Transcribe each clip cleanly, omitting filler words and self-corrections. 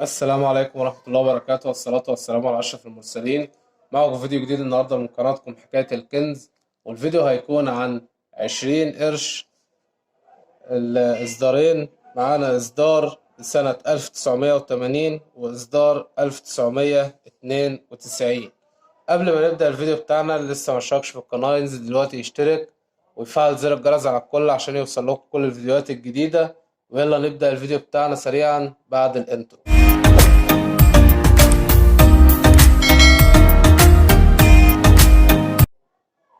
السلام عليكم ورحمة الله وبركاته، والصلاة والسلام على أشرف المرسلين. معكم فيديو جديد النهاردة من قناتكم حكاية الكنز، والفيديو هيكون عن 20 قرش. الإصدارين معانا إصدار سنة 1980 وإصدار 1992. قبل ما نبدأ الفيديو بتاعنا، اللي لسه مشتركش في القناة ينزل دلوقتي يشترك ويفعل زر الجرس على الكل عشان يوصل لكم كل الفيديوهات الجديدة. ويلا نبدأ الفيديو بتاعنا سريعا بعد الانترو.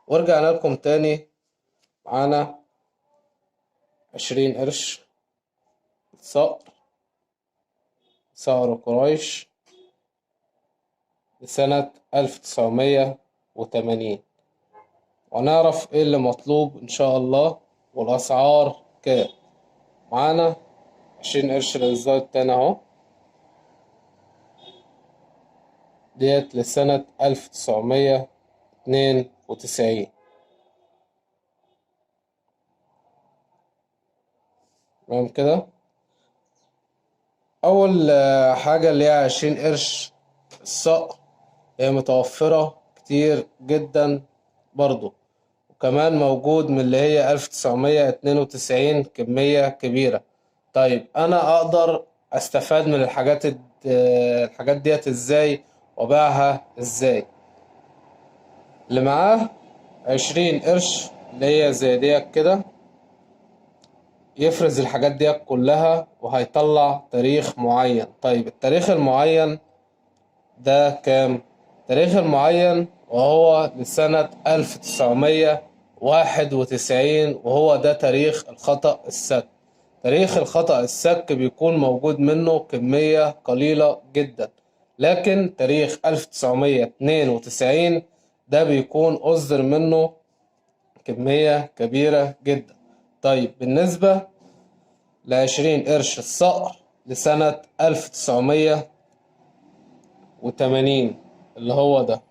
ورجعنا لكم تاني. معانا 20 قرش صقر قريش لسنة 1980، ونعرف ايه اللي مطلوب ان شاء الله والاسعار كام. معانا 20 قرش للإصدار التاني اهو، ديت لسنة 1992. تمام كده. أول حاجة اللي هي 20 قرش الصقر، هي متوفرة كتير جدا برضو، وكمان موجود من اللي هي 1992 كمية كبيرة. طيب أنا أقدر أستفاد من الحاجات ديت إزاي وأبيعها إزاي؟ اللي معاه 20 قرش اللي هي زي ديت كده، يفرز الحاجات ديت كلها وهيطلع تاريخ معين. طيب التاريخ المعين ده كام؟ التاريخ المعين وهو لسنة 1991، وهو ده تاريخ الخطأ السك. تاريخ الخطأ السك بيكون موجود منه كمية قليلة جدا، لكن تاريخ 1992 ده بيكون أصدر منه كمية كبيرة جدا. طيب بالنسبة ل20 قرش الصقر لسنة 1980، اللي هو ده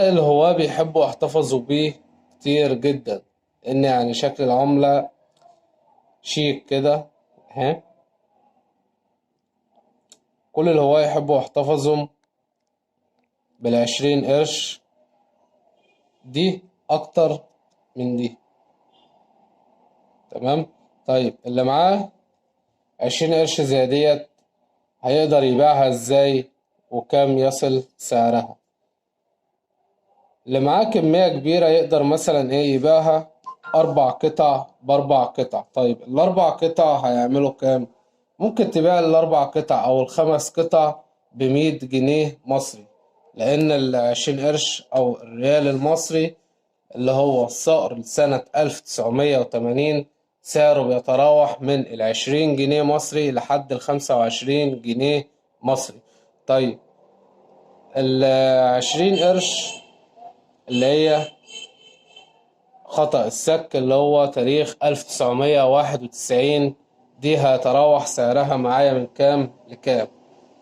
اللي هو بيحبوا يحتفظوا بيه كتير جدا، ان يعني شكل العملة شيك كده ها. كل اللي هو يحبوا يحتفظوا بال20 قرش دي اكتر من دي. تمام. طيب اللي معاه 20 قرش زي ديت هيقدر يبيعها ازاي وكم يصل سعرها؟ اللي معاه كمية كبيرة يقدر مثلا ايه يبيعها 4 قطع ب4 قطع. طيب ال4 قطع هيعملوا كام؟ ممكن تبيع ال4 قطع او ال5 قطع ب100 جنيه مصري، لان ال20 قرش او الريال المصري اللي هو الصقر لسنة 1980 سعره بيتراوح من ال20 جنيه مصري لحد ال25 جنيه مصري. طيب ال20 قرش اللي هي خطأ السك اللي هو تاريخ 1991 دي هيتراوح سعرها معايا من كام لكام؟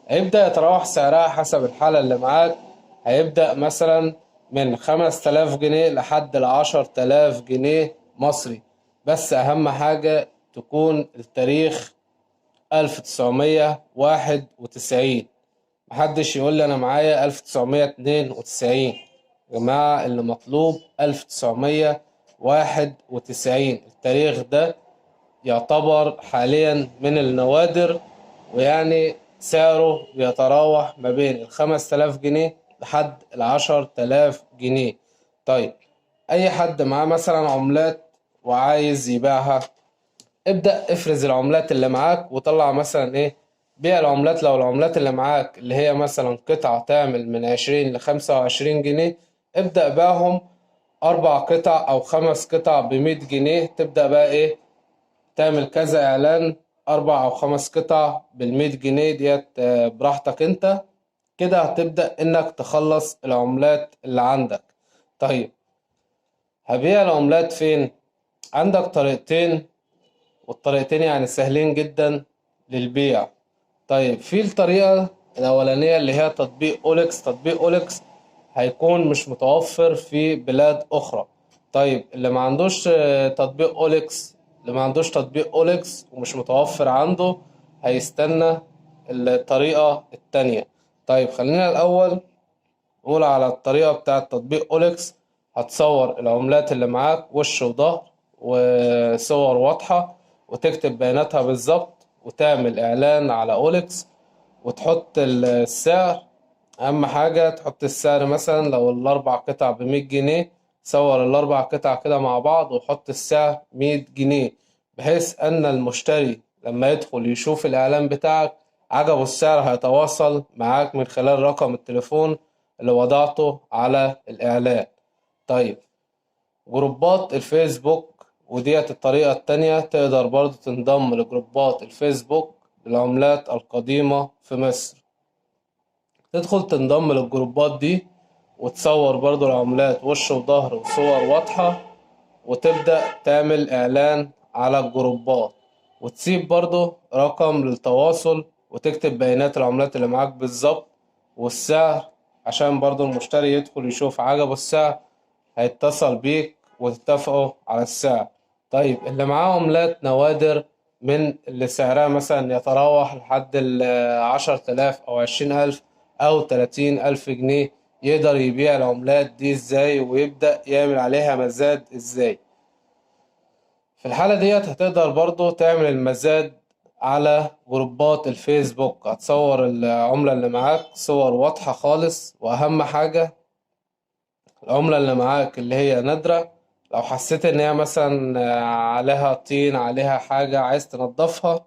هيبدأ يتراوح سعرها حسب الحالة اللي معاك. هيبدأ مثلا من 5000 جنيه لحد ل10 آلاف جنيه مصري، بس أهم حاجة تكون التاريخ 1991. محدش يقول لي أنا معايا 1992. يا جماعة اللي مطلوب 1991. التاريخ ده يعتبر حاليا من النوادر، ويعني سعره بيتراوح ما بين ال5000 جنيه لحد ال10 آلاف جنيه. طيب أي حد معاه مثلا عملات وعايز يبيعها، ابدأ افرز العملات اللي معاك وطلع مثلا ايه، بيع العملات. لو العملات اللي معاك اللي هي مثلا قطعة تعمل من 20 ل25 جنيه، ابدأ بيعهم 4 قطع أو 5 قطع ب100 جنيه. تبدأ بقى ايه، تعمل كذا إعلان 4 أو 5 قطع بال100 جنيه ديت براحتك انت. كده هتبدأ انك تخلص العملات اللي عندك. طيب هبيع العملات فين؟ عندك طريقتين، والطريقتين يعني سهلين جدا للبيع. طيب في الطريقة الأولانية اللي هي تطبيق أوليكس. تطبيق أوليكس هيكون مش متوفر في بلاد أخرى. طيب اللي ما عندوش تطبيق أوليكس، اللي ما عندوش تطبيق أوليكس ومش متوفر عنده، هيستنى الطريقة التانية. طيب خلينا الأول نقول على الطريقة بتاعة تطبيق أوليكس. هتصور العملات اللي معاك وش وظهر وصور واضحة، وتكتب بياناتها بالظبط، وتعمل إعلان على أوليكس وتحط السعر. أهم حاجة تحط السعر، مثلا لو الأربع قطع ب100 جنيه، صور الأربع قطع كده مع بعض وحط السعر 100 جنيه، بحيث أن المشتري لما يدخل يشوف الإعلان بتاعك عجبه السعر هيتواصل معاك من خلال رقم التليفون اللي وضعته على الإعلان. طيب جروبات الفيسبوك، وديت الطريقة التانية، تقدر برضو تنضم لجروبات الفيسبوك للعملات القديمة في مصر. تدخل تنضم للجروبات دي وتصور برضو العملات وش وظهر وصور واضحة، وتبدأ تعمل إعلان على الجروبات، وتسيب برضو رقم للتواصل، وتكتب بيانات العملات اللي معاك بالظبط والسعر، عشان برضو المشتري يدخل يشوف عجبه السعر هيتصل بيك وتتفقوا على السعر. طيب اللي معاه عملات نوادر من اللي سعرها مثلا يتراوح لحد 10,000 أو 20,000 أو 30,000 جنيه، يقدر يبيع العملات دي ازاي ويبدأ يعمل عليها مزاد ازاي؟ في الحالة ديت هتقدر برضو تعمل المزاد على جروبات الفيسبوك. هتصور العملة اللي معاك صور واضحة خالص، وأهم حاجة العملة اللي معاك اللي هي نادرة، لو حسيت ان هي مثلا عليها طين، عليها حاجة عايز تنضفها،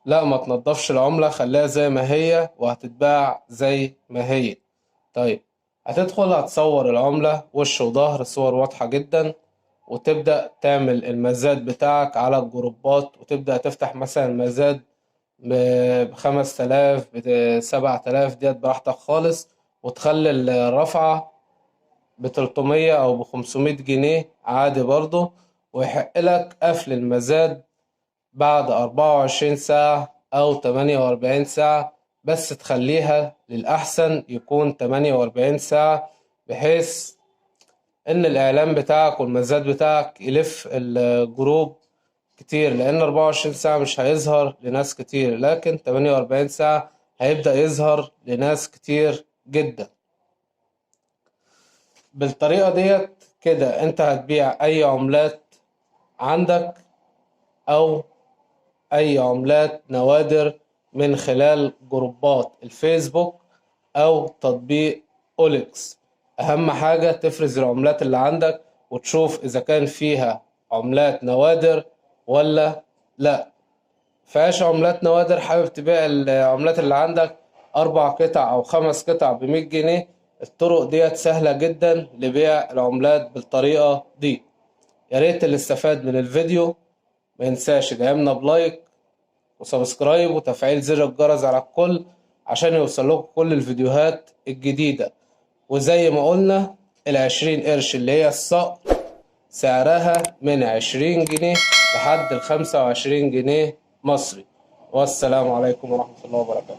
لا ما تنضفش العملة، خليها زي ما هي وهتتباع زي ما هي. طيب هتدخل هتصور العملة وش وظهر صور واضحة جدا، وتبدأ تعمل المزاد بتاعك على الجروبات، وتبدأ تفتح مثلا مزاد ب5,000 ب7,000، ديت براحتك خالص، وتخلي الرفعة ب300 أو ب500 جنيه عادي برضه، ويحق لك قفل المزاد بعد 24 ساعة أو 48 ساعة، بس تخليها للأحسن يكون 48 ساعة، بحيث إن الإعلان بتاعك والمزاد بتاعك يلف الجروب كتير، لأن 24 ساعة مش هيظهر لناس كتير، لكن 48 ساعة هيبدأ يظهر لناس كتير جدا. بالطريقة ديت كده انت هتبيع اي عملات عندك او اي عملات نوادر من خلال جروبات الفيسبوك او تطبيق اوليكس. اهم حاجة تفرز العملات اللي عندك وتشوف اذا كان فيها عملات نوادر ولا لا. فيهاش عملات نوادر، حابب تبيع العملات اللي عندك 4 قطع أو 5 قطع ب100 جنيه، الطرق ديت سهلة جدا لبيع العملات بالطريقة دي. يا ريت اللي استفاد من الفيديو ما ينساش يدعمنا بلايك وسبسكرايب وتفعيل زر الجرس على الكل، عشان يوصل لكم كل الفيديوهات الجديدة. وزي ما قلنا 20 قرش اللي هي الصقر سعرها من 20 جنيه لحد 25 جنيه مصري. والسلام عليكم ورحمة الله وبركاته.